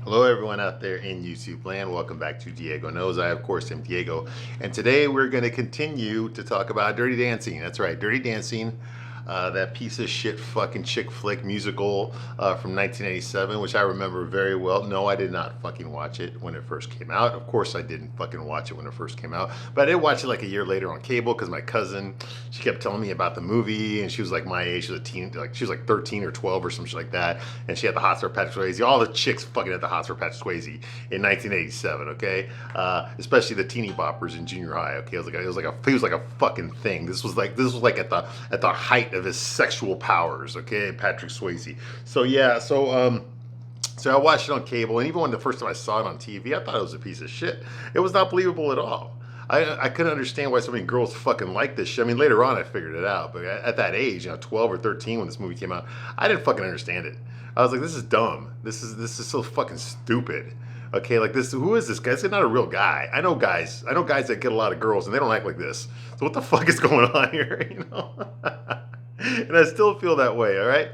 Hello, everyone out there in YouTube land. Welcome back to Diego Knows. I, of course, am Diego. And today we're going to continue to talk about Dirty Dancing. That's right, Dirty Dancing, that piece of shit fucking Chick-Flick musical from 1987, which I remember very well. No, I did not fucking watch it when it first came out. Of course, I didn't fucking watch it when it first came out. But I did watch it like a year later on cable because my cousin, she kept telling me about the movie, and she was like my age. She was a teen, like she was like 13 or 12 or some shit like that. And she had the hot for Patrick Swayze. All the chicks fucking had the hot for Patrick Swayze in 1987. Okay, especially the teeny boppers in junior high. Okay, he was like a fucking thing. This was like at the height of his sexual powers. Okay, Patrick Swayze. So yeah, so I watched it on cable, and even when the first time I saw it on TV, I thought it was a piece of shit. It was not believable at all. I couldn't understand why so many girls fucking like this shit. I mean, later on I figured it out, but at that age, 12 or 13 when this movie came out, I didn't fucking understand it. I was like, this is dumb. This is so fucking stupid. Okay, like this. Who is this guy? This is not a real guy. I know guys that get a lot of girls, and they don't act like this. So what the fuck is going on here? And I still feel that way. All right.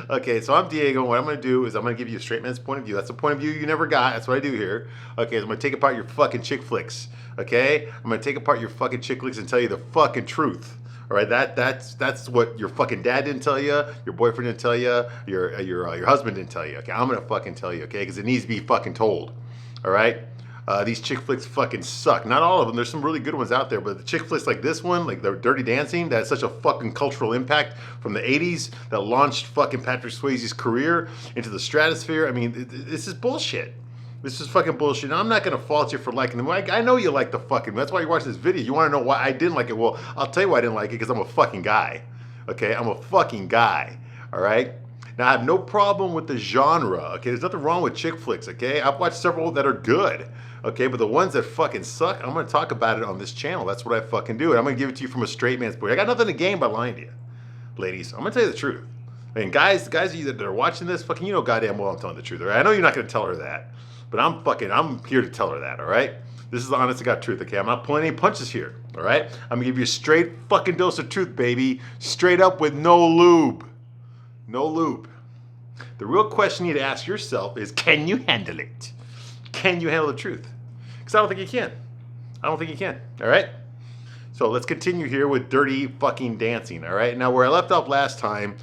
Okay, so I'm Diego. What I'm going to do is I'm going to give you a straight man's point of view. That's a point of view you never got. That's what I do here. Okay, so I'm going to take apart your fucking chick flicks. Okay, I'm going to take apart your fucking chick flicks and tell you the fucking truth. All right, that's what your fucking dad didn't tell you, your boyfriend didn't tell you, your husband didn't tell you. Okay, I'm gonna fucking tell you. Okay, because it needs to be fucking told. All right. These chick flicks fucking suck. Not all of them. There's some really good ones out there, but the chick flicks like this one, like the Dirty Dancing, that had such a fucking cultural impact from the 80s that launched fucking Patrick Swayze's career into the stratosphere. I mean, this is bullshit. This is fucking bullshit. Now, I'm not going to fault you for liking them. I know you like the fucking, that's why you watch this video. You want to know why I didn't like it? Well, I'll tell you why I didn't like it, because I'm a fucking guy. Okay? I'm a fucking guy. All right? Now, I have no problem with the genre, okay? There's nothing wrong with chick flicks, okay? I've watched several that are good, okay? But the ones that fucking suck, I'm gonna talk about it on this channel. That's what I fucking do. And I'm gonna give it to you from a straight man's point. I got nothing to gain by lying to you. Ladies, I'm gonna tell you the truth. And guys of you that are watching this, fucking, you know goddamn well I'm telling the truth, all right? I know you're not gonna tell her that, but I'm here to tell her that, all right? This is the honest to God truth, okay? I'm not pulling any punches here, all right? I'm gonna give you a straight fucking dose of truth, baby. Straight up with no lube. No lube. The real question you need to ask yourself is, can you handle it? Can you handle the truth? Because I don't think you can. I don't think you can. All right? So let's continue here with Dirty fucking Dancing. All right? Now, where I left off last time,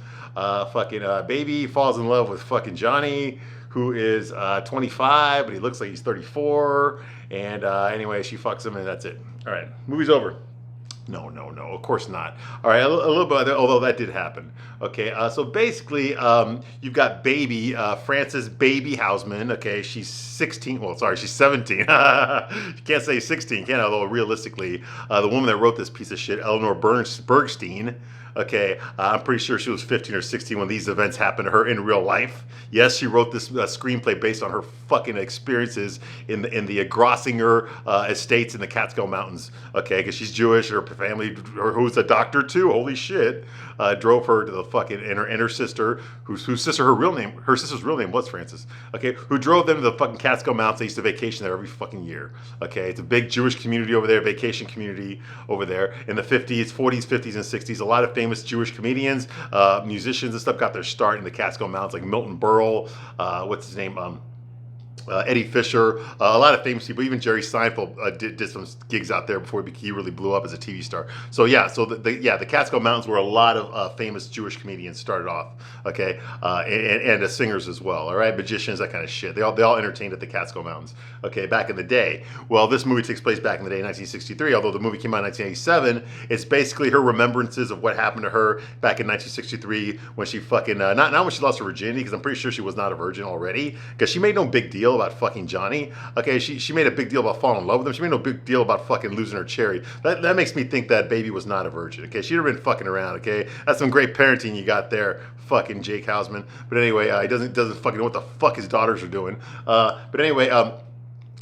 baby falls in love with fucking Johnny, who is 25, but he looks like he's 34. And anyway, she fucks him, and that's it. All right. Movie's over. No, of course not. All right, a little bit, although that did happen. Okay, so basically, you've got baby, Frances Baby Hausman. Okay, she's 16. Well, sorry, she's 17. You can't say 16, can I? Although realistically, the woman that wrote this piece of shit, Eleanor Bergstein, okay, I'm pretty sure she was 15 or 16 when these events happened to her in real life. Yes, she wrote this screenplay based on her fucking experiences in the Grossinger estates in the Catskill Mountains. Okay, because she's Jewish, her family, who's a doctor too. Holy shit, drove her to the fucking and her sister, whose sister her sister's real name was Frances. Okay, who drove them to the fucking Catskill Mountains. They used to vacation there every fucking year. Okay, it's a big Jewish community over there, vacation community over there in the 50s, 40s, 50s, and 60s. A lot of famous Jewish comedians, musicians and stuff got their start in the Catskill Mountains, like Milton Berle, what's his name, Eddie Fisher, a lot of famous people. Even Jerry Seinfeld did some gigs out there before he really blew up as a TV star. So yeah, so the Catskill Mountains were a lot of famous Jewish comedians started off. Okay, and singers as well. All right, magicians, that kind of shit. They all entertained at the Catskill Mountains. Okay, back in the day. Well, this movie takes place back in the day, 1963. Although the movie came out in 1987, it's basically her remembrances of what happened to her back in 1963 when she fucking not when she lost her virginity, because I'm pretty sure she was not a virgin already, because she made no big deal about fucking Johnny. Okay, she made a big deal about falling in love with him. She made no big deal about fucking losing her cherry. That makes me think that baby was not a virgin. Okay, she'd have been fucking around. Okay, that's some great parenting you got there, fucking Jake Hausman. But anyway, he doesn't fucking know what the fuck his daughters are doing. But anyway,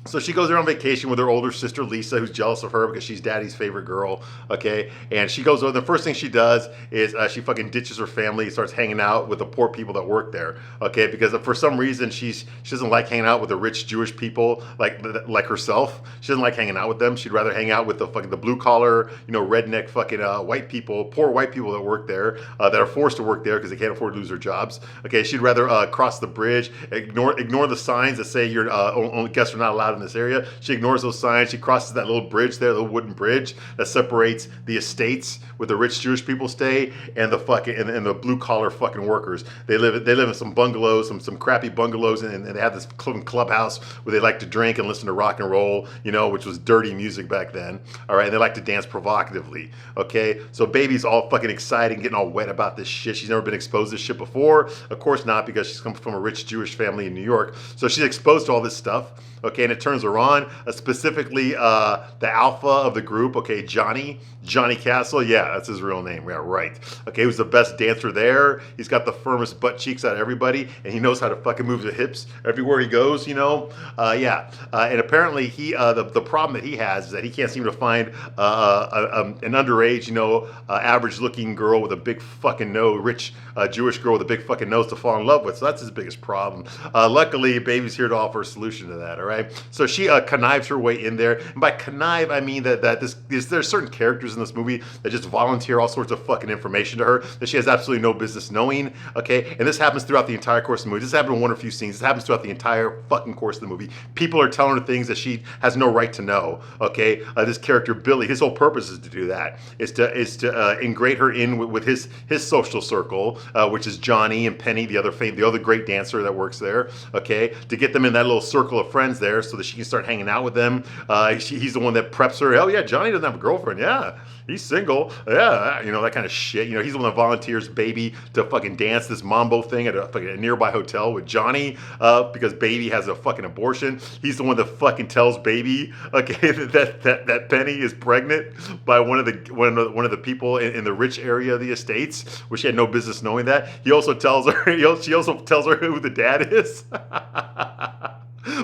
So she goes there on vacation with her older sister Lisa, who's jealous of her because she's daddy's favorite girl. Okay, and she goes over. The first thing she does is she fucking ditches her family, starts hanging out with the poor people that work there. Okay, because for some reason she doesn't like hanging out with the rich Jewish people like herself. She doesn't like hanging out with them. She'd rather hang out with the blue collar, redneck fucking white people, poor white people that work there, that are forced to work there because they can't afford to lose their jobs. Okay, she'd rather cross the bridge, ignore the signs that say you're only guests are not allowed in this area. She ignores those signs. She crosses that little bridge there, the wooden bridge that separates the estates where the rich Jewish people stay and the fucking and the blue collar fucking workers. They live in some bungalows, some crappy bungalows, and they have this clubhouse where they like to drink and listen to rock and roll, which was dirty music back then. All right, and they like to dance provocatively. Okay, so baby's all fucking excited and getting all wet about this shit. She's never been exposed to this shit before. Of course not, because she's come from a rich Jewish family in New York. So she's exposed to all this stuff. Okay, and it turns her on, specifically the alpha of the group, okay, Johnny Castle, yeah, that's his real name, yeah, right. Okay, he was the best dancer there. He's got the firmest butt cheeks out of everybody, and he knows how to fucking move the hips everywhere he goes, yeah. And apparently the problem that he has is that he can't seem to find an underage, average-looking girl with a big fucking nose, rich Jewish girl with a big fucking nose to fall in love with, so that's his biggest problem. Luckily, baby's here to offer a solution to that, all right? So she connives her way in there, and by connive, I mean that there's certain characters in this movie that just volunteer all sorts of fucking information to her that she has absolutely no business knowing, okay? And this happens throughout the entire course of the movie. This happened in one or few scenes. This happens throughout the entire fucking course of the movie. People are telling her things that she has no right to know, okay? This character, Billy, his whole purpose is to do that, is to ingrate her in with his social circle, which is Johnny and Penny, the other great dancer that works there, okay? To get them in that little circle of friends there so that she can start hanging out with them. He's the one that preps her. Oh yeah, Johnny doesn't have a girlfriend. Yeah, he's single. Yeah, that kind of shit. He's the one that volunteers baby to fucking dance this mambo thing at a nearby hotel with Johnny because baby has a fucking abortion. He's the one that fucking tells baby, okay, that Penny is pregnant by one of the people in the rich area of the estates, which she had no business knowing that. He also tells her. She also tells her who the dad is.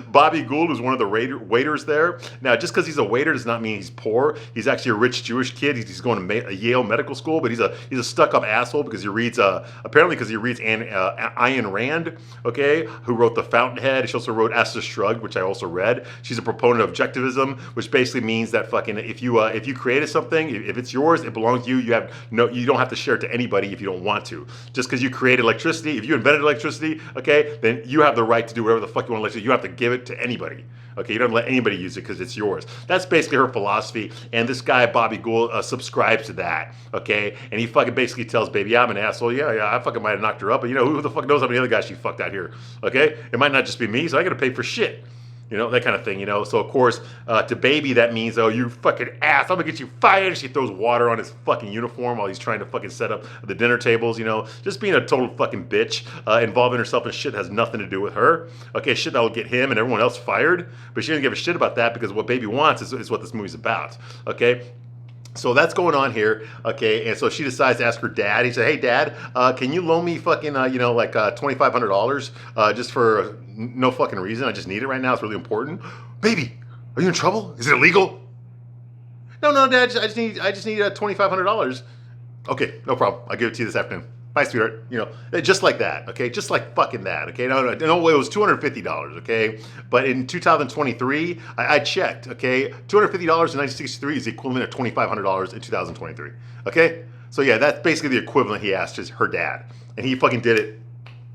Bobby Gould was one of the waiters there. Now, just because he's a waiter does not mean he's poor. He's actually a rich Jewish kid. He's going to Yale Medical School, but he's a stuck-up asshole because he reads Ayn Rand, okay, who wrote The Fountainhead. She also wrote Atlas Shrugged, which I also read. She's a proponent of objectivism, which basically means that fucking if you created something, if it's yours, it belongs to you. You don't have to share it to anybody if you don't want to. Just because you created electricity, if you invented electricity, okay, then you have the right to do whatever the fuck you want electricity. You have to give it to anybody. Okay, you don't let anybody use it because it's yours. That's basically her philosophy, and this guy, Bobby Gould, subscribes to that, okay? And he fucking basically tells baby, I'm an asshole. Yeah, I fucking might have knocked her up, but who the fuck knows how many other guys she fucked out here, okay? It might not just be me, so I gotta pay for shit. That kind of thing, So, of course, to baby, that means, oh, you fucking ass, I'm gonna get you fired. She throws water on his fucking uniform while he's trying to fucking set up the dinner tables, Just being a total fucking bitch, involving herself in shit that has nothing to do with her. Okay, shit that will get him and everyone else fired, but she doesn't give a shit about that because what baby wants is what this movie's about, okay? So that's going on here, okay, and so she decides to ask her dad. He said, hey, Dad, can you loan me fucking, $2,500 just for no fucking reason? I just need it right now. It's really important. Baby, are you in trouble? Is it illegal? No, Dad, I just need $2,500. Okay, no problem. I'll give it to you this afternoon. Bye, sweetheart. Just like that, okay? Just like fucking that, okay? No, it was $250, okay? But in 2023, I checked, okay? $250 in 1963 is the equivalent of $2,500 in 2023, okay? So yeah, that's basically the equivalent he asked her dad. And he fucking did it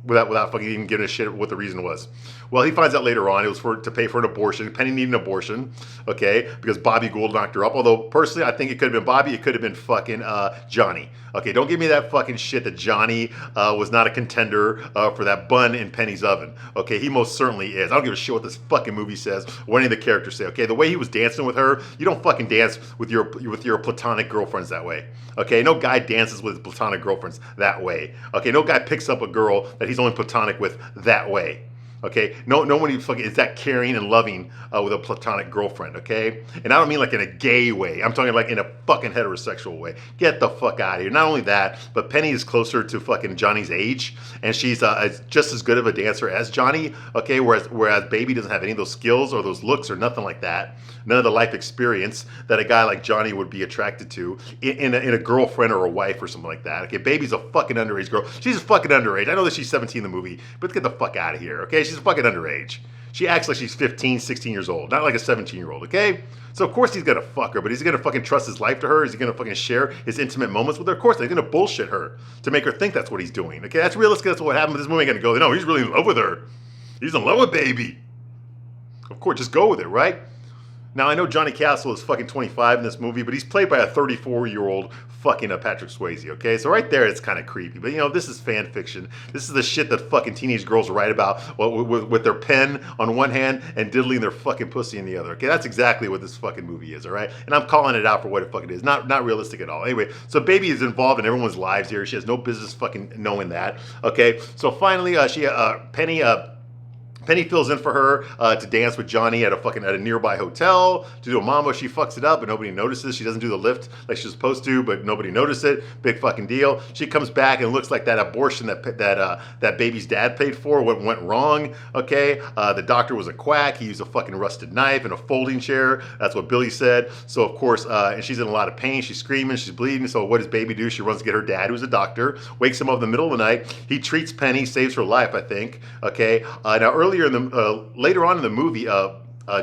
without fucking even giving a shit what the reason was. Well, he finds out later on it was to pay for an abortion. Penny needed an abortion, okay, because Bobby Gould knocked her up. Although, personally, I think it could have been Bobby. It could have been fucking Johnny. Okay, don't give me that fucking shit that Johnny was not a contender for that bun in Penny's oven. Okay, he most certainly is. I don't give a shit what this fucking movie says or any of the characters say. Okay, the way he was dancing with her, you don't fucking dance with your platonic girlfriends that way. Okay, no guy dances with his platonic girlfriends that way. Okay, no guy picks up a girl that he's only platonic with that way. Okay, no one fucking is that caring and loving with a platonic girlfriend. Okay, and I don't mean like in a gay way. I'm talking like in a fucking heterosexual way. Get the fuck out of here. Not only that, but Penny is closer to fucking Johnny's age, and she's just as good of a dancer as Johnny. Okay, whereas Baby doesn't have any of those skills or those looks or nothing like that. None of the life experience that a guy like Johnny would be attracted to in a girlfriend or a wife or something like that. Okay, Baby's a fucking underage girl. She's fucking underage. I know that she's 17 in the movie, but get the fuck out of here. Okay, she's fucking underage. She acts like she's 15, 16 years old, not like a 17-year-old, okay? So of course he's gonna fuck her, but is he gonna fucking trust his life to her? Is he gonna fucking share his intimate moments with her? Of course, he's gonna bullshit her to make her think that's what he's doing, okay? That's realistic, that's what happened, but this movie ain't gonna go, no, he's really in love with her. He's in love with Baby. Of course, just go with it, right? Now, I know Johnny Castle is fucking 25 in this movie, but he's played by a 34-year-old fucking Patrick Swayze, okay? So right there, it's kind of creepy. But, this is fan fiction. This is the shit that fucking teenage girls write about with their pen on one hand and diddling their fucking pussy in the other, okay? That's exactly what this fucking movie is, all right? And I'm calling it out for what it fucking is. Not realistic at all. Anyway, so Baby is involved in everyone's lives here. She has no business fucking knowing that, okay? So finally, Penny fills in for her to dance with Johnny at a nearby hotel to do a mambo. She fucks it up, but nobody notices. She doesn't do the lift like she's supposed to, but nobody noticed it. Big fucking deal. She comes back and it looks like that abortion that Baby's dad paid for went wrong. Okay, the doctor was a quack. He used a fucking rusted knife and a folding chair. That's what Billy said. So of course, and she's in a lot of pain. She's screaming. She's bleeding. So what does Baby do? She runs to get her dad, who's a doctor. Wakes him up in the middle of the night. He treats Penny, saves her life, I think. Okay. Now later on in the movie,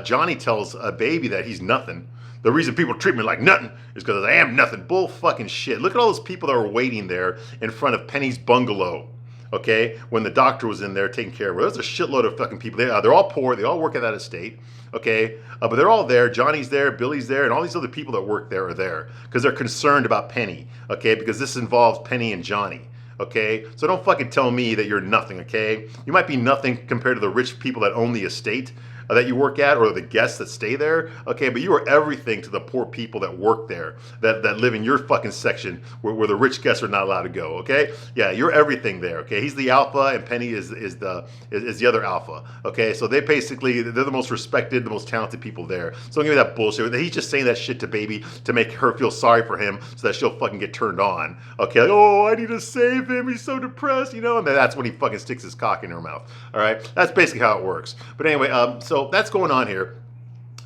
Johnny tells Baby that he's nothing. The reason people treat me like nothing is because I am nothing. Bull fucking shit. Look at all those people that were waiting there in front of Penny's bungalow. Okay, when the doctor was in there taking care of her. There's a shitload of fucking people. They're all poor. They all work at that estate. Okay, but they're all there. Johnny's there, Billy's there, and all these other people that work there are there because they're concerned about Penny. Okay, because this involves Penny and Johnny. Okay, so don't fucking tell me that you're nothing, okay? You might be nothing compared to the rich people that own the estate that you work at or the guests that stay there, okay? But you are everything to the poor people that work there, that live in your fucking section where the rich guests are not allowed to go, okay? Yeah, you're everything there, okay? He's the alpha and Penny is the other alpha, okay? So they're the most respected, the most talented people there. So don't give me that bullshit. He's just saying that shit to Baby to make her feel sorry for him so that she'll fucking get turned on, okay? Like, oh, I need to save him. He's so depressed, and then that's when he fucking sticks his cock in her mouth, all right? That's basically how it works. But anyway, so that's going on here.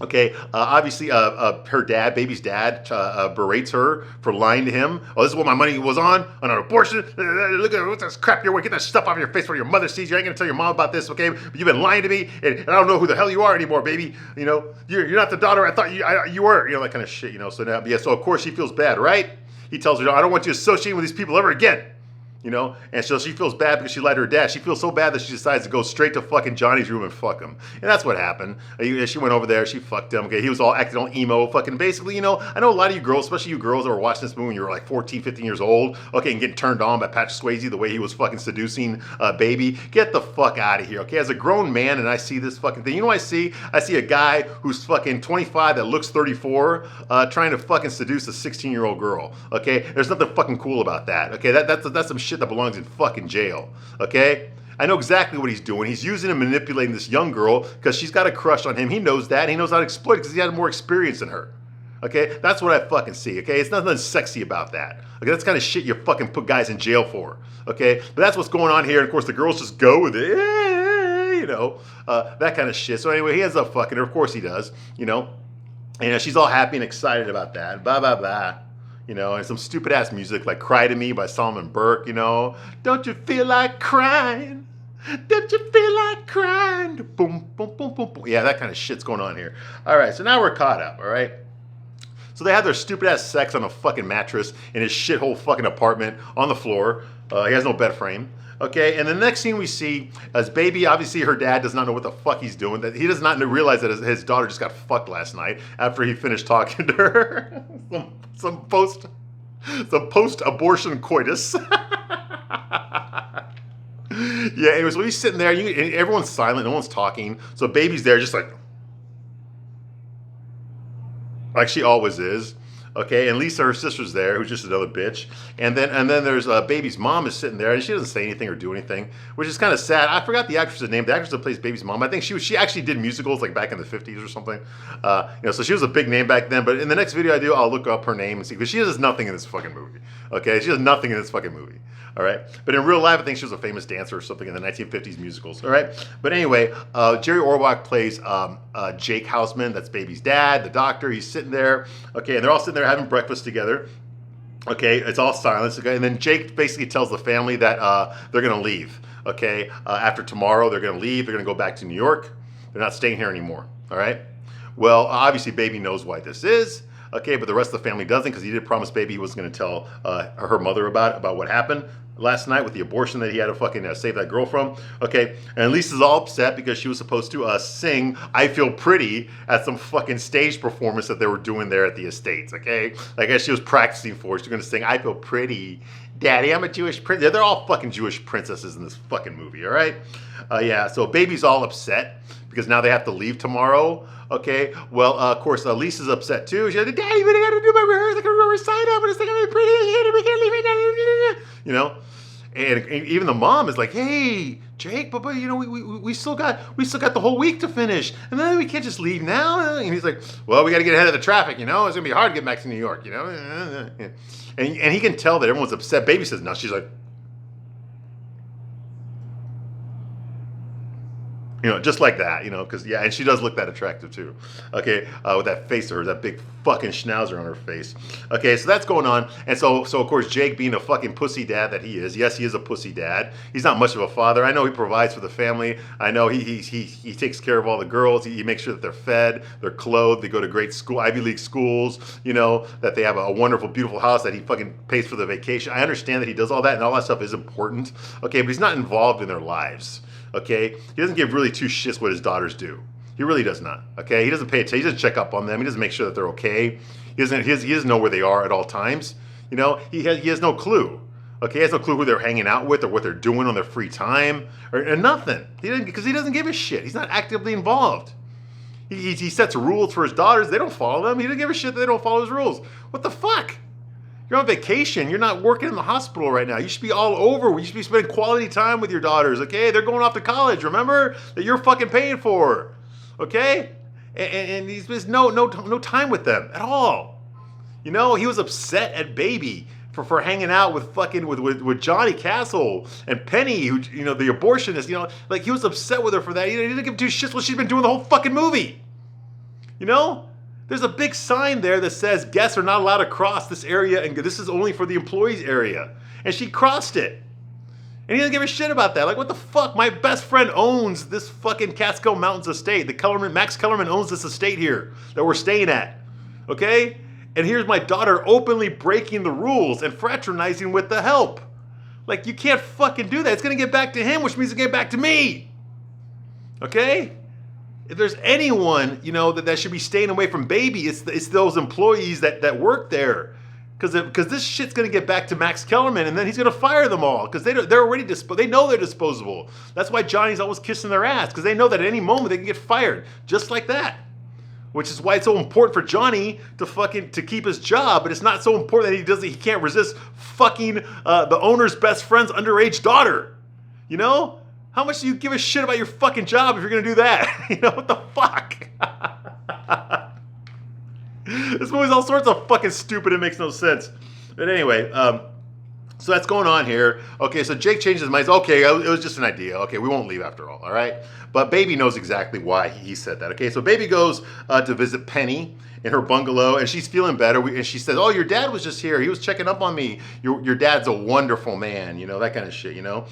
Okay, obviously, her dad, Baby's dad, berates her for lying to him. Oh, this is what my money was on an abortion. Look at this crap you're wearing. Get that stuff off your face before your mother sees you. I ain't gonna tell your mom about this, okay? But you've been lying to me, and I don't know who the hell you are anymore, baby. You're not the daughter I thought you were. That kind of shit. So now, yeah. So of course she feels bad, right? He tells her, I don't want you associating with these people ever again. And so she feels bad because she lied to her dad. She feels so bad that she decides to go straight to fucking Johnny's room and fuck him. And that's what happened. She went over there, she fucked him. Okay, he was all acting all emo, fucking basically, I know a lot of you girls, especially you girls that were watching this movie when you were like 14, 15 years old, okay, and getting turned on by Patrick Swayze, the way he was fucking seducing Baby. Get the fuck out of here, okay? As a grown man and I see this fucking thing, I see? I see a guy who's fucking 25 that looks 34 trying to fucking seduce a 16-year-old girl, okay? There's nothing fucking cool about that, okay? That's some shit that belongs in fucking jail, okay? I know exactly what he's doing. He's using and manipulating this young girl because she's got a crush on him. He knows that. He knows how to exploit it because he has more experience than her. Okay? That's what I fucking see, okay? It's nothing sexy about that. Okay? That's kind of shit you fucking put guys in jail for. Okay? But that's what's going on here. And of course, the girls just go with it. That kind of shit. So anyway, he ends up fucking her. Of course he does, And she's all happy and excited about that. Blah, blah, blah. And some stupid ass music like Cry to Me by Solomon Burke, Don't you feel like crying? Don't you feel like crying? Boom, boom, boom, boom, boom. Yeah, that kind of shit's going on here. All right, so now we're caught up, all right? So they have their stupid ass sex on a fucking mattress in his shithole fucking apartment on the floor. He has no bed frame. Okay, and the next scene we see is Baby, obviously her dad does not know what the fuck he's doing. That he does not realize that his daughter just got fucked last night after he finished talking to her. some post-abortion coitus. Yeah, anyway, so he's sitting there, and everyone's silent, no one's talking. So Baby's there just like she always is. Okay, and Lisa, her sister's there, who's just another bitch. And then there's Baby's mom is sitting there, and she doesn't say anything or do anything, which is kind of sad. I forgot the actress's name. The actress that plays Baby's mom, I think she actually did musicals like back in the 50s or something. So she was a big name back then. But in the next video I do, I'll look up her name and see, because she does nothing in this fucking movie. Okay, she does nothing in this fucking movie. All right, but in real life, I think she was a famous dancer or something in the 1950s musicals. All right, but anyway, Jerry Orbach plays Jake Houseman. That's Baby's dad, the doctor. He's sitting there. Okay, and they're all sitting there having breakfast together. Okay, it's all silence. Okay, and then Jake basically tells the family that they're gonna leave. Okay, after tomorrow, they're gonna leave. They're gonna go back to New York. They're not staying here anymore. All right. Well, obviously, Baby knows why this is. Okay, but the rest of the family doesn't, because he did promise Baby he was going to tell her mother about what happened last night with the abortion that he had to fucking save that girl from. Okay, and Lisa's all upset because she was supposed to sing "I Feel Pretty" at some fucking stage performance that they were doing there at the estates. Okay, like as she was practicing for, she's going to sing "I Feel Pretty." Daddy, I'm a Jewish princess. They're all fucking Jewish princesses in this fucking movie. All right, yeah. So Baby's all upset because now they have to leave tomorrow. Okay, well, of course, Lisa's upset too. She's like, Daddy, but I gotta do my rehearsal, like a recital, but it's like, I'm pretty, we can't leave right now, you know? And even the mom is like, hey, Jake, but you know, we still got the whole week to finish, and then we can't just leave now. And he's like, well, we gotta get ahead of the traffic, you know? It's gonna be hard to get back to New York, you know? And he can tell that everyone's upset. Baby says no. She's like, you know, just like that, you know, because, yeah, and she does look that attractive, too, okay, with that face of hers, that big fucking schnauzer on her face. Okay, so that's going on, and so of course, Jake, being a fucking pussy dad that he is, yes, he is a pussy dad. He's not much of a father. I know he provides for the family. I know he takes care of all the girls. He makes sure that they're fed, they're clothed, they go to great school, Ivy League schools, you know, that they have a wonderful, beautiful house, that he fucking pays for the vacation. I understand that he does all that, and all that stuff is important, okay, but he's not involved in their lives. Okay, he doesn't give really two shits what his daughters do. He really does not. Okay, he doesn't pay attention. He doesn't check up on them. He doesn't make sure that they're okay. He doesn't know where they are at all times. You know, he has no clue. Okay, he has no clue who they're hanging out with or what they're doing on their free time or nothing. Because he doesn't give a shit. He's not actively involved. He sets rules for his daughters. They don't follow them. He doesn't give a shit that they don't follow his rules. What the fuck? You're on vacation. You're not working in the hospital right now. You should be all over. You should be spending quality time with your daughters, okay? They're going off to college, remember? That you're fucking paying for, okay? And he's no time with them at all. You know, he was upset at Baby for hanging out with fucking with Johnny Castle and Penny, who, you know, the abortionist, you know, like he was upset with her for that. He didn't give two shits what she's been doing the whole fucking movie. You know? There's a big sign there that says guests are not allowed to cross this area, and this is only for the employees area. And she crossed it. And he doesn't give a shit about that. Like, what the fuck? My best friend owns this fucking Catskill Mountains estate. Max Kellerman owns this estate here that we're staying at. Okay? And here's my daughter openly breaking the rules and fraternizing with the help. Like, you can't fucking do that. It's going to get back to him, which means it's going to get back to me. Okay? If there's anyone, you know, that should be staying away from Baby, it's those employees that work there, because this shit's gonna get back to Max Kellerman, and then he's gonna fire them all because they're already they know they're disposable. That's why Johnny's always kissing their ass, because they know that at any moment they can get fired just like that. Which is why it's so important for Johnny to keep his job, but it's not so important that he can't resist fucking the owner's best friend's underage daughter. You know? How much do you give a shit about your fucking job if you're gonna do that? You know, what the fuck? This movie's all sorts of fucking stupid. It makes no sense. But anyway, so that's going on here. Okay, so Jake changed his mind. Okay, it was just an idea. Okay, we won't leave after all right? But Baby knows exactly why he said that. Okay, so Baby goes to visit Penny in her bungalow, and she's feeling better. And she says, oh, your dad was just here. He was checking up on me. Your dad's a wonderful man, you know, that kind of shit, you know?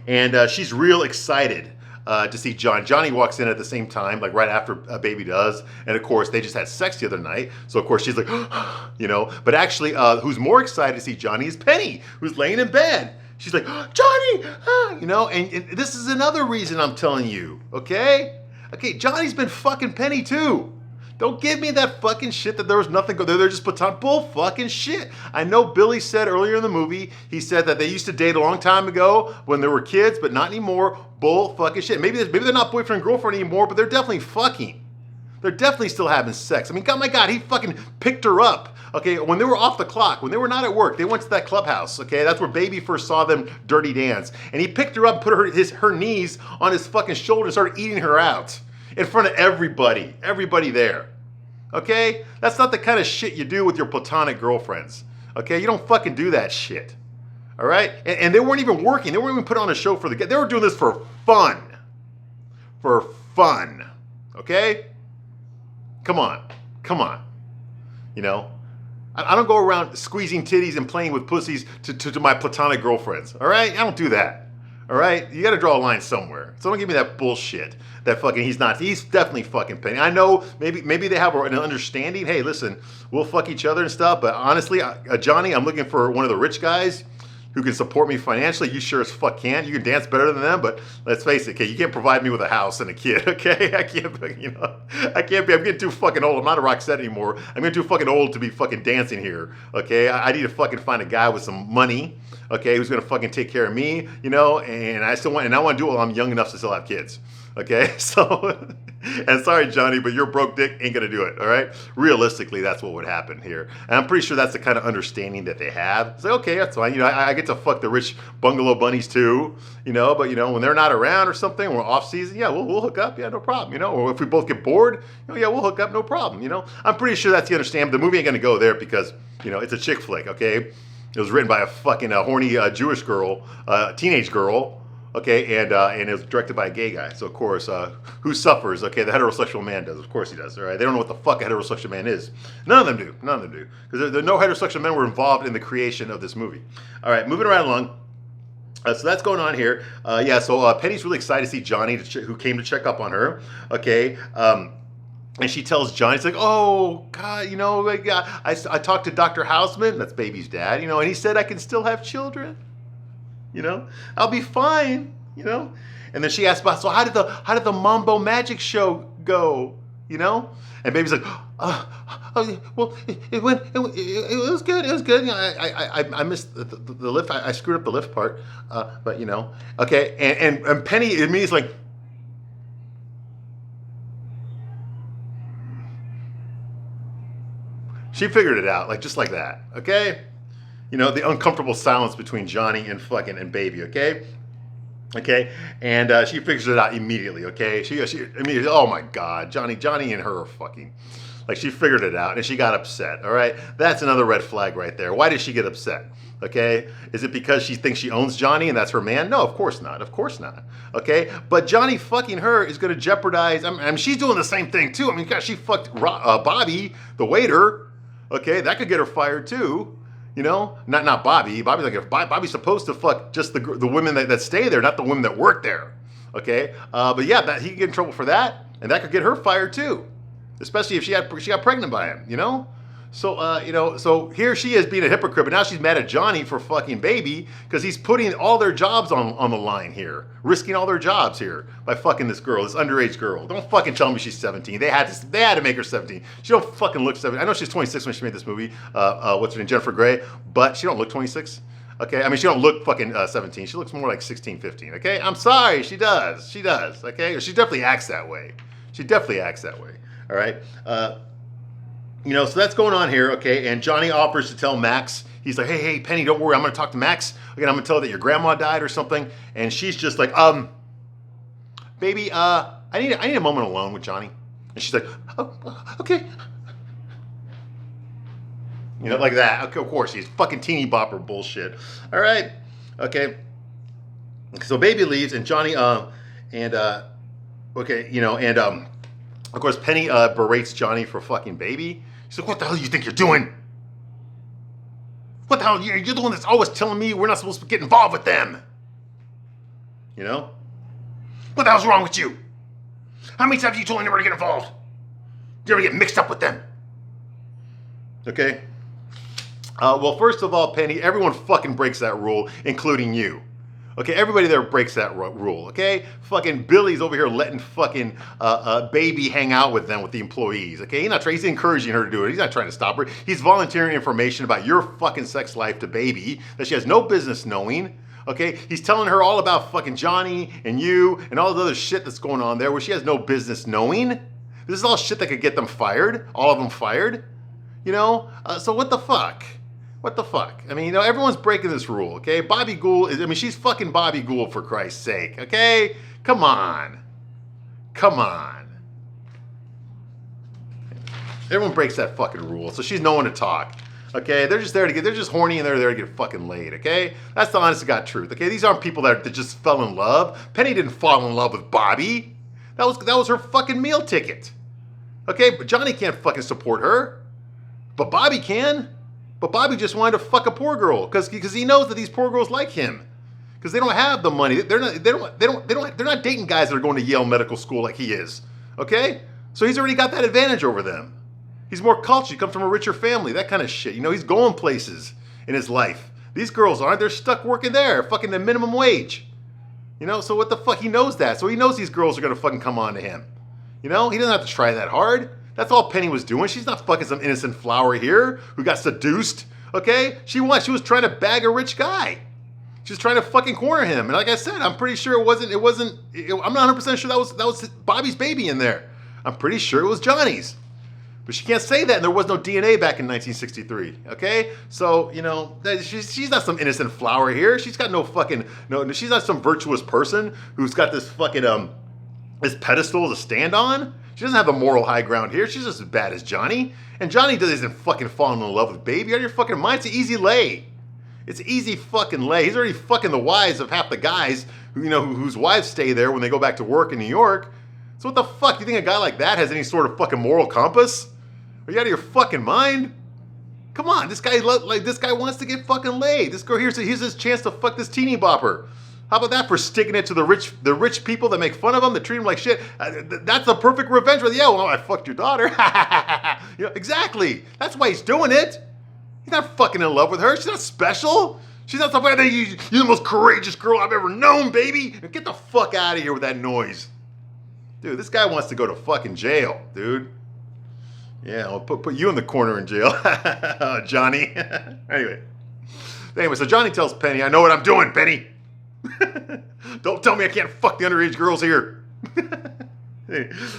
And she's real excited to see John. Johnny walks in at the same time, like right after Baby does. And of course, they just had sex the other night. So of course, she's like, you know, but actually, who's more excited to see Johnny is Penny, who's laying in bed. She's like, Johnny, you know, and this is another reason I'm telling you, okay? Okay, Johnny's been fucking Penny too. Don't give me that fucking shit that there was nothing there. They're just platonic bull fucking shit. I know Billy said earlier in the movie, he said that they used to date a long time ago when they were kids, but not anymore. Bull fucking shit. Maybe they're not boyfriend and girlfriend anymore, but they're definitely fucking. They're definitely still having sex. I mean, God, my God, he fucking picked her up. Okay, when they were off the clock, when they were not at work, they went to that clubhouse. Okay, that's where Baby first saw them dirty dance, and he picked her up, and put her knees on his fucking shoulder, and started eating her out in front of everybody there. Okay, that's not the kind of shit you do with your platonic girlfriends. Okay, you don't fucking do that shit. All right, and they weren't even working. They weren't even putting on a show for the. They were doing this for fun. For fun. Okay. Come on. You know. I don't go around squeezing titties and playing with pussies to my platonic girlfriends. All right? I don't do that. All right? You got to draw a line somewhere. So don't give me that bullshit. That fucking he's definitely fucking Penny. I know maybe they have an understanding. Hey, listen, we'll fuck each other and stuff. But honestly, Johnny, I'm looking for one of the rich guys who can support me financially. You sure as fuck can. You can dance better than them, but let's face it, okay, you can't provide me with a house and a kid, okay? I can't be, I'm getting too fucking old. I'm not a Roxette anymore. I'm getting too fucking old to be fucking dancing here, okay? I need to fucking find a guy with some money, okay, who's gonna fucking take care of me, and I want to do it while I'm young enough to still have kids, okay? So, and sorry, Johnny, but your broke dick ain't gonna do it, all right? Realistically, that's what would happen here. And I'm pretty sure that's the kind of understanding that they have. It's like, okay, that's fine. I get to fuck the rich bungalow bunnies too, but when they're not around or something, we're off season, yeah, we'll hook up, yeah, no problem, or if we both get bored, yeah, we'll hook up, no problem, I'm pretty sure that's the understanding. The movie ain't gonna go there because, it's a chick flick, okay? It was written by a fucking horny Jewish girl, teenage girl, okay, and it was directed by a gay guy. So of course, who suffers? Okay, the heterosexual man does. Of course he does. All right, they don't know what the fuck a heterosexual man is. None of them do. Because no heterosexual men were involved in the creation of this movie. All right, moving right along. So that's going on here. So Penny's really excited to see Johnny, who came to check up on her. Okay. And she tells Johnny, it's like, oh, God, I talked to Dr. Hausman, that's Baby's dad, and he said I can still have children. I'll be fine, And then she asked about, so how did the Mambo Magic show go, And Baby's like, well, it was good. It was good. I missed the lift. I screwed up the lift part, but okay. And Penny immediately is like, she figured it out, just like that. Okay. The uncomfortable silence between Johnny and Baby, okay? Okay? And she figures it out immediately, okay? She immediately, oh my God, Johnny and her are fucking. She figured it out and she got upset, all right? That's another red flag right there. Why did she get upset? Okay? Is it because she thinks she owns Johnny and that's her man? No, of course not. Okay? But Johnny fucking her is going to jeopardize, I mean, she's doing the same thing too. I mean, gosh, she fucked Bobby, the waiter, okay? That could get her fired too. Not Bobby. Bobby's supposed to fuck just the women that stay there, not the women that work there. Okay, but yeah, he can get in trouble for that, and that could get her fired too, especially if she got pregnant by him. So so here she is being a hypocrite, but now she's mad at Johnny for fucking Baby because he's putting all their jobs on the line here, risking all their jobs here by fucking this girl, this underage girl. Don't fucking tell me she's 17. They had to make her 17. She don't fucking look 17. I know she's 26 when she made this movie. What's her name, Jennifer Grey, but she don't look 26. Okay, I mean she don't look fucking 17. She looks more like 16, 15. Okay, I'm sorry, she does. Okay, she definitely acts that way. All right. So that's going on here, okay? And Johnny offers to tell Max, he's like, hey, Penny, don't worry, I'm gonna talk to Max. Again, I'm gonna tell her that your grandma died or something. And she's just like, Baby, I need a moment alone with Johnny. And she's like, oh, okay. Like that. Okay, of course, he's fucking teeny bopper bullshit. All right, okay. So Baby leaves and Johnny, of course, Penny berates Johnny for fucking Baby. She's like, what the hell do you think you're doing? What the hell? You're the one that's always telling me we're not supposed to get involved with them. What the hell's wrong with you? How many times have you told me never to get involved? Do you ever get mixed up with them? Okay? Well, first of all, Penny, everyone fucking breaks that rule, including you. Okay, everybody there breaks that rule, okay? Fucking Billy's over here letting fucking Baby hang out with them, with the employees, okay? He's encouraging her to do it. He's not trying to stop her. He's volunteering information about your fucking sex life to Baby that she has no business knowing, okay? He's telling her all about fucking Johnny and you and all the other shit that's going on there where she has no business knowing. This is all shit that could get them fired, all of them fired. You know, so what the fuck? What the fuck? I mean, you know, everyone's breaking this rule, okay? Bobby Gould is, I mean, she's fucking Bobby Gould for Christ's sake, okay? Come on. Come on. Everyone breaks that fucking rule, so she's no one to talk. Okay, they're just there to get, they're just horny and they're there to get fucking laid, okay? That's the honest to God truth, okay? These aren't people that just fell in love. Penny didn't fall in love with Bobby. That was her fucking meal ticket. Okay, but Johnny can't fucking support her. But Bobby can. But Bobby just wanted to fuck a poor girl because he knows that these poor girls like him. Because they don't have the money. They're not dating guys that are going to Yale Medical School like he is. Okay? So he's already got that advantage over them. He's more cultured. He comes from a richer family, that kind of shit. You know, he's going places in his life. These girls aren't. They're stuck working there, fucking the minimum wage. You know, so what the fuck? He knows that. So he knows these girls are going to fucking come on to him. You know, he doesn't have to try that hard. That's all Penny was doing. She's not fucking some innocent flower here who got seduced. Okay? She was trying to bag a rich guy. She was trying to fucking corner him. And like I said, I'm pretty sure I'm not 100% sure that was Bobby's baby in there. I'm pretty sure it was Johnny's. But she can't say that, and there was no DNA back in 1963, okay? So, you know, she's not some innocent flower here. She's got she's not some virtuous person who's got this fucking, this pedestal to stand on. She doesn't have the moral high ground here. She's just as bad as Johnny. And Johnny doesn't fucking fall in love with Baby. Out of your fucking mind, it's an easy lay. It's an easy fucking lay. He's already fucking the wives of half the guys who, you know, whose wives stay there when they go back to work in New York. So what the fuck? You think a guy like that has any sort of fucking moral compass? Are you out of your fucking mind? Come on, this guy wants to get fucking laid. This girl here's his chance to fuck this teeny bopper. How about that for sticking it to the rich people that make fun of him, that treat him like shit? That's the perfect revenge. Yeah, well, I fucked your daughter. You know, exactly. That's why he's doing it. He's not fucking in love with her. She's not special. She's not somebody that you're the most courageous girl I've ever known, baby. Get the fuck out of here with that noise. Dude, this guy wants to go to fucking jail, dude. Yeah, I'll put you in the corner in jail, Johnny. Anyway, so Johnny tells Penny, I know what I'm doing, Penny. Don't tell me I can't fuck the underage girls here.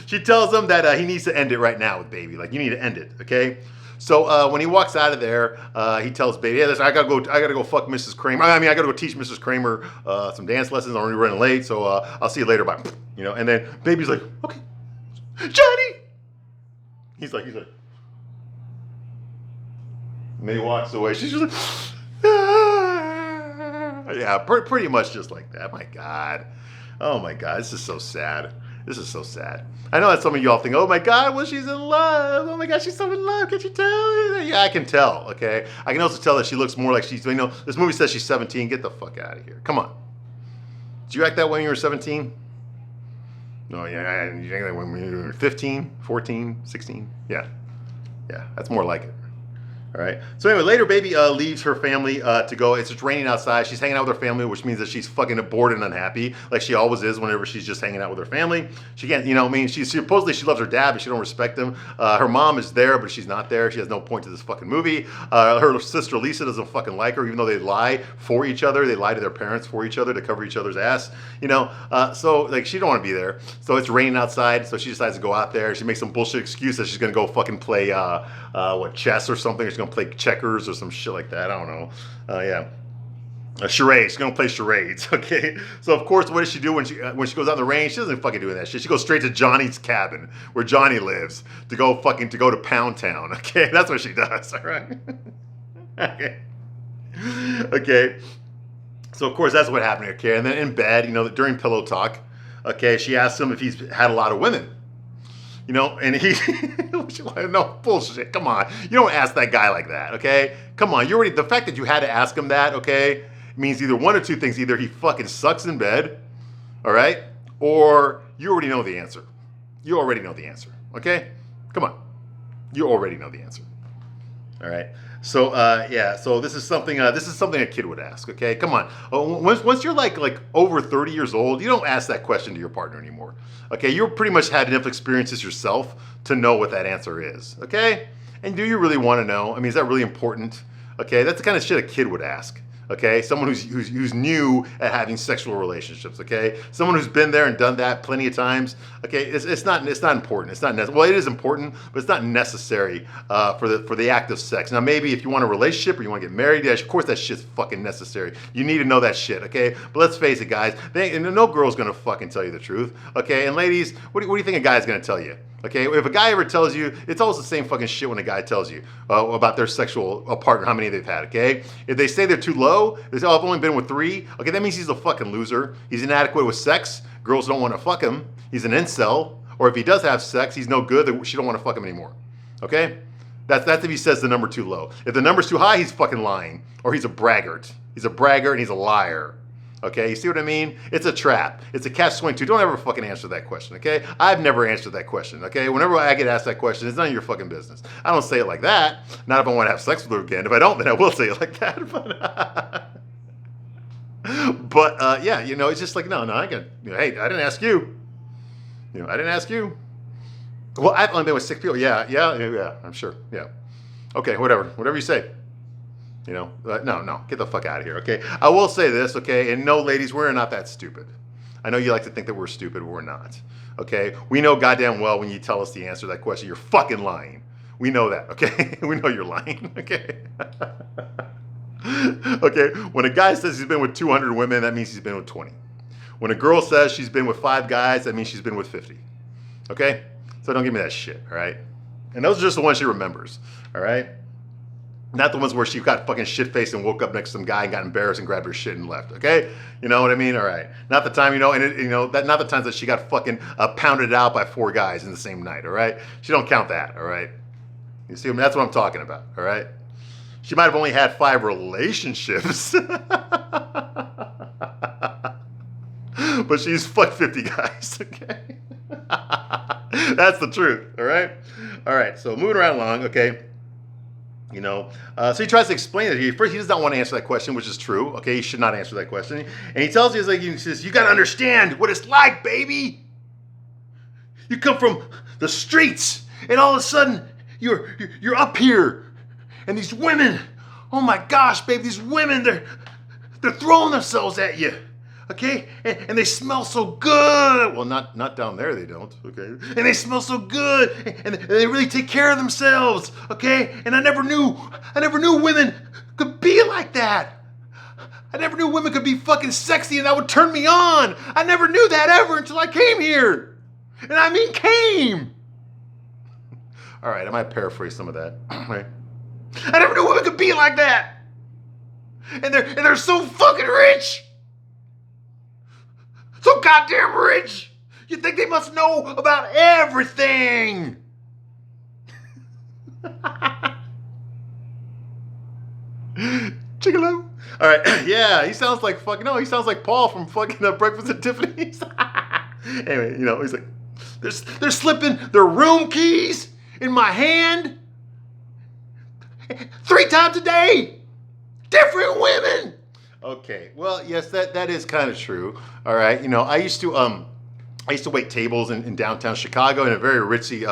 She tells him that he needs to end it right now with Baby. Like, you need to end it, okay? So when he walks out of there, he tells Baby, "Yeah, listen, I gotta go fuck Mrs. Kramer. I gotta go teach Mrs. Kramer some dance lessons. I'm already running late, so I'll see you later. Bye." You know, and then Baby's like, "Okay, Johnny." He's like. And then he walks away. She's just like, yeah, pretty much just like that. My God. Oh my God, this is so sad. This is so sad. I know that some of y'all think, oh my God, well, she's in love. Oh my God, she's so in love. Can't you tell? Yeah, I can tell, okay? I can also tell that she looks more like she's, you know, this movie says she's 17. Get the fuck out of here. Come on. Did you act that way when you were 17? No, yeah, you act that way when you were 15, 14, 16? Yeah, that's more like it. All right. So anyway, later, Baby leaves her family to go. It's just raining outside. She's hanging out with her family, which means that she's fucking bored and unhappy, like she always is whenever she's just hanging out with her family. She can't, you know, I mean, she supposedly she loves her dad, but she don't respect him. Her mom is there, but she's not there. She has no point to this fucking movie. Her sister Lisa doesn't fucking like her, even though they lie for each other. They lie to their parents for each other to cover each other's ass. You know, so like she don't want to be there. So it's raining outside, so she decides to go out there. She makes some bullshit excuse that she's gonna go fucking play chess or something. She's gonna play checkers or some shit like that. I don't know. Charades. She's gonna play charades. Okay. So of course, what does she do when she goes out in the rain? She doesn't fucking do that shit. She goes straight to Johnny's cabin where Johnny lives to go to Pound Town. Okay, that's what she does. All right. Okay. Okay. So of course that's what happened. Okay, and then in bed, you know, during pillow talk, okay, she asks him if he's had a lot of women. You know, and he, no bullshit. Come on, you don't ask that guy like that, okay? Come on, the fact that you had to ask him that, okay, means either one or two things. Either he fucking sucks in bed, all right, or you already know the answer. You already know the answer, okay? Come on, you already know the answer, all right? So so this is something a kid would ask, okay? Come on, once you're like over 30 years old, you don't ask that question to your partner anymore, okay? You've pretty much had enough experiences yourself to know what that answer is, okay? And do you really want to know? I mean, is that really important? Okay, that's the kind of shit a kid would ask, Okay, someone who's new at having sexual relationships. Okay, someone who's been there and done that plenty of times. Okay, it's not important. It's not well, it is important, but it's not necessary for the act of sex. Now, maybe if you want a relationship or you want to get married, yeah, of course that shit's fucking necessary. You need to know that shit. Okay, but let's face it, guys. No girl's gonna fucking tell you the truth. Okay, and ladies, what do you think a guy's gonna tell you? Okay, if a guy ever tells you, it's always the same fucking shit when a guy tells you about their sexual partner, how many they've had, okay? If they say they're too low, they say, oh, I've only been with 3, okay, that means he's a fucking loser. He's inadequate with sex. Girls don't want to fuck him. He's an incel. Or if he does have sex, he's no good. She don't want to fuck him anymore, okay? That's if he says the number too low. If the number's too high, he's fucking lying. Or he's a braggart. He's a braggart and he's a liar. Okay, you see what I mean? It's a trap. It's a catch-22. Don't ever fucking answer that question, okay? I've never answered that question, okay? Whenever I get asked that question, it's none of your fucking business. I don't say it like that. Not if I want to have sex with her again. If I don't, then I will say it like that. But yeah, you know, it's just like, no, I got, you know, hey, I didn't ask you. You know, I didn't ask you. Well, I've only been with 6 people. Yeah, I'm sure. Yeah. Okay, whatever you say. You know, no, get the fuck out of here, okay? I will say this, okay? And no, ladies, we're not that stupid. I know you like to think that we're stupid, but we're not, okay? We know goddamn well when you tell us the answer to that question, you're fucking lying. We know that, okay? We know you're lying, okay? Okay, when a guy says he's been with 200 women, that means he's been with 20. When a girl says she's been with 5 guys, that means she's been with 50, okay? So don't give me that shit, all right? And those are just the ones she remembers, all right? Not the ones where she got fucking shit-faced and woke up next to some guy and got embarrassed and grabbed her shit and left, okay? You know what I mean? All right. Not the time, you know, and not the times that she got fucking pounded out by 4 guys in the same night, all right? She don't count that, all right? You see, that's what I'm talking about, all right? She might have only had 5 relationships. But she's fucked 50 guys, okay? That's the truth, all right? All right, so moving right along, okay? You know, so he tries to explain it. First, he does not want to answer that question, which is true. Okay, he should not answer that question. And he tells you, he says, you got to understand what it's like, baby. You come from the streets, and all of a sudden, you're up here, and these women, oh my gosh, baby, these women, they're throwing themselves at you. Okay, and they smell so good. Well, not down there, they don't. Okay, and they smell so good, and they really take care of themselves. Okay, and I never knew women could be like that. I never knew women could be fucking sexy, and that would turn me on. I never knew that ever until I came here, and I mean came. All right, I might paraphrase some of that. Right? I never knew women could be like that, and they're so fucking rich. So goddamn rich! You think they must know about everything! Chicolo. All right, yeah, he sounds like fucking, no, he sounds like Paul from fucking Breakfast at Tiffany's. Anyway, you know, he's like, they're slipping their room keys in my hand 3 times a day. Different women. Okay, well, yes, that is kind of true. All right, you know, I used to wait tables in downtown Chicago in a very ritzy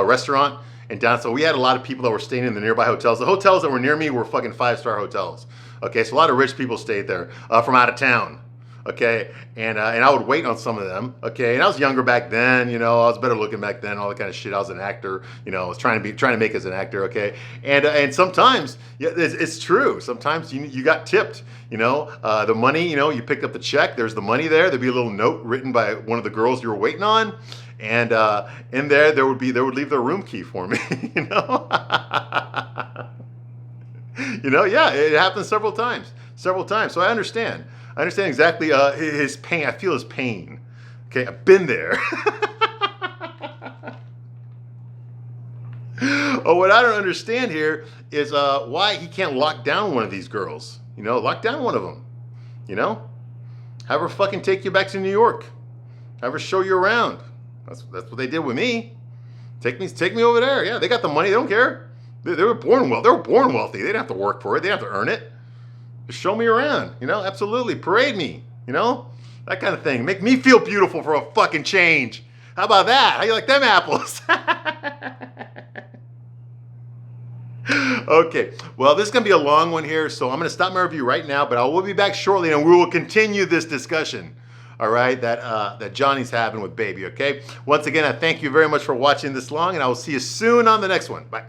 restaurant in downtown. So we had a lot of people that were staying in the nearby hotels. The hotels that were near me were fucking 5-star hotels. Okay, so a lot of rich people stayed there from out of town. Okay, and I would wait on some of them. Okay, and I was younger back then. You know, I was better looking back then. All that kind of shit. I was an actor. You know, I was trying to make as an actor. Okay, and sometimes, yeah, it's true. Sometimes you got tipped. You know, the money. You know, you picked up the check. There's the money there. There'd be a little note written by one of the girls you were waiting on, and in there they would leave their room key for me. You know. You know, yeah, it happened several times. So I understand. I understand exactly his pain. I feel his pain. Okay, I've been there. Oh, what I don't understand here is why he can't lock down one of these girls. You know, lock down one of them. You know, have her fucking take you back to New York. Have her show you around. That's what they did with me. Take me over there. Yeah, they got the money. They don't care. They were born well. They were born wealthy. They didn't have to work for it. They didn't have to earn it. Just show me around, you know, absolutely. Parade me, you know, that kind of thing. Make me feel beautiful for a fucking change. How about that? How you like them apples? Okay, well, this is going to be a long one here, so I'm going to stop my review right now, but I will be back shortly and we will continue this discussion, all right, that Johnny's having with Baby, okay? Once again, I thank you very much for watching this long, and I will see you soon on the next one. Bye.